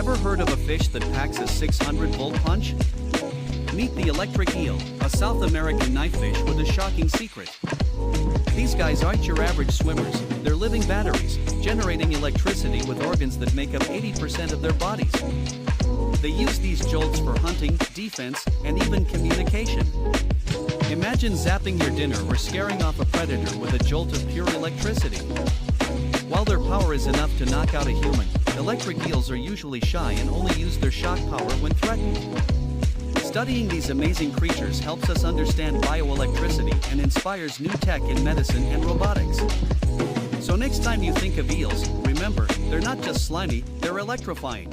Ever heard of a fish that packs a 600-volt punch? Meet the electric eel, a South American knifefish with a shocking secret. These guys aren't your average swimmers, they're living batteries, generating electricity with organs that make up 80% of their bodies. They use these jolts for hunting, defense, and even communication. Imagine zapping your dinner or scaring off a predator with a jolt of pure electricity. While their power is enough to knock out a human, electric eels are usually shy and only use their shock power when threatened. Studying these amazing creatures helps us understand bioelectricity and inspires new tech in medicine and robotics. So next time you think of eels, remember, they're not just slimy, they're electrifying.